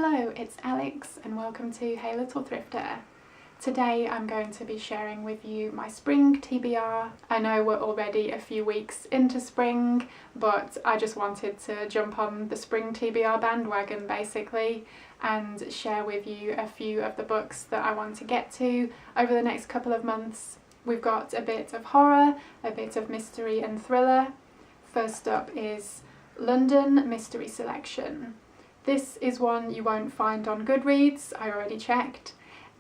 Hello, it's Alex and welcome to Hey Little Thrifter. Today I'm going to be sharing with you my spring TBR. I know we're already a few weeks into spring, but I just wanted to jump on the spring TBR bandwagon basically and share with you a few of the books that I want to get to over the next couple of months. We've got a bit of horror, a bit of mystery and thriller. First up is London Mystery Selection. This is one you won't find on Goodreads, I already checked.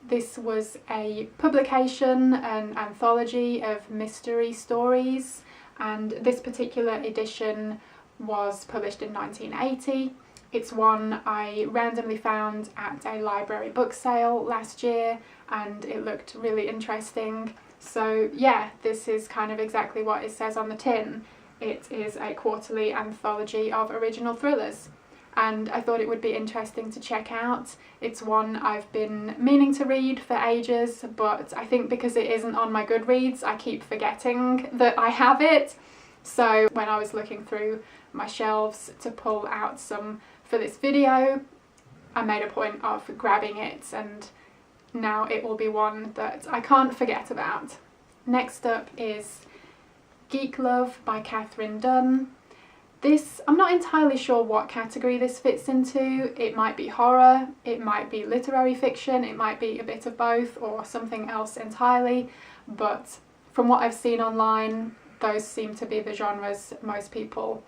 This was a publication, an anthology of mystery stories, and this particular edition was published in 1980. It's one I randomly found at a library book sale last year and it looked really interesting. So yeah, this is kind of exactly what it says on the tin. It is a quarterly anthology of original thrillers, and I thought it would be interesting to check out. It's one I've been meaning to read for ages, but I think because it isn't on my Goodreads, I keep forgetting that I have it. So when I was looking through my shelves to pull out some for this video, I made a point of grabbing it, and now it will be one that I can't forget about. Next up is Geek Love by Catherine Dunn. This, I'm not entirely sure what category this fits into. It might be horror, it might be literary fiction, it might be a bit of both or something else entirely, but from what I've seen online, those seem to be the genres most people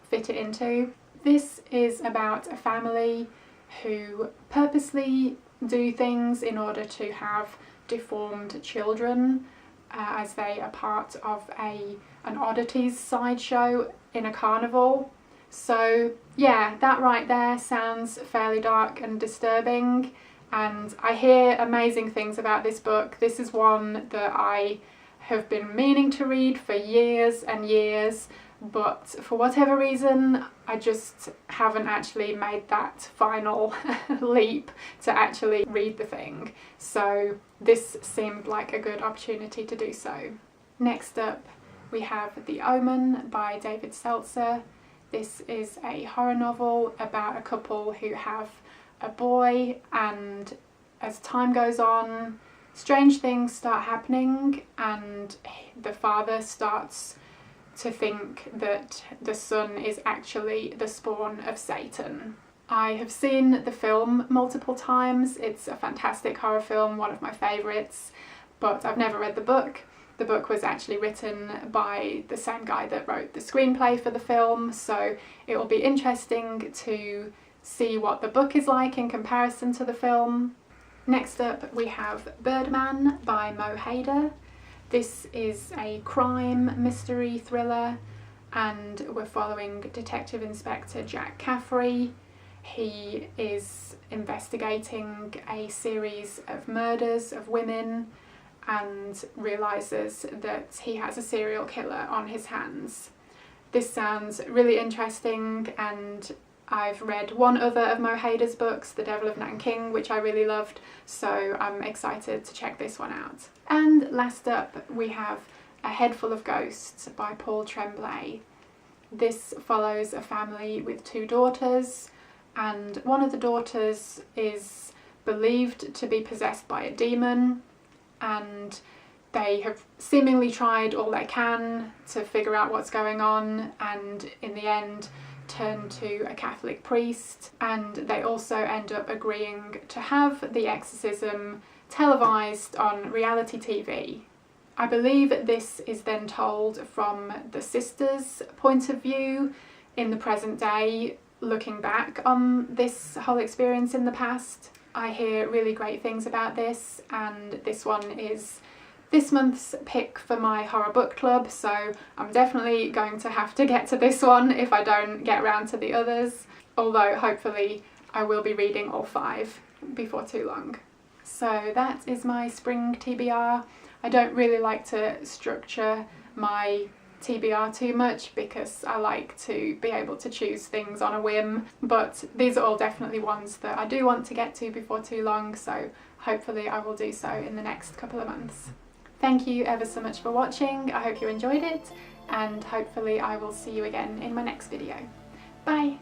fit it into. This is about a family who purposely do things in order to have deformed children as they are part of an oddities sideshow in a carnival. So yeah, that right there sounds fairly dark and disturbing, and I hear amazing things about this book. This is one that I have been meaning to read for years and years, but for whatever reason I just haven't actually made that final leap to actually read the thing. So this seemed like a good opportunity to do so. Next up we have The Omen by David Seltzer. This is a horror novel about a couple who have a boy, and as time goes on, strange things start happening and the father starts to think that the son is actually the spawn of Satan. I have seen the film multiple times. It's a fantastic horror film, one of my favourites, but I've never read the book. The book was actually written by the same guy that wrote the screenplay for the film, so it will be interesting to see what the book is like in comparison to the film. Next up we have Birdman by Mo Hader. This is a crime mystery thriller and we're following Detective Inspector Jack Caffrey. He is investigating a series of murders of women and realises that he has a serial killer on his hands. This sounds really interesting, and I've read one other of Mo Hader's books, The Devil of Nanking, which I really loved, so I'm excited to check this one out. And last up we have A Head Full of Ghosts by Paul Tremblay. This follows a family with two daughters, and one of the daughters is believed to be possessed by a demon, and they have seemingly tried all they can to figure out what's going on, and in the end turn to a Catholic priest, and they also end up agreeing to have the exorcism televised on reality TV. I believe this is then told from the sister's point of view in the present day, looking back on this whole experience in the past. I hear really great things about this, and this one is this month's pick for my horror book club, so I'm definitely going to have to get to this one if I don't get around to the others, although hopefully I will be reading all 5 before too long. So that is my spring TBR. I don't really like to structure my TBR too much because I like to be able to choose things on a whim, but these are all definitely ones that I do want to get to before too long, so hopefully I will do so in the next couple of months. Thank you ever so much for watching. I hope you enjoyed it, and hopefully I will see you again in my next video. Bye!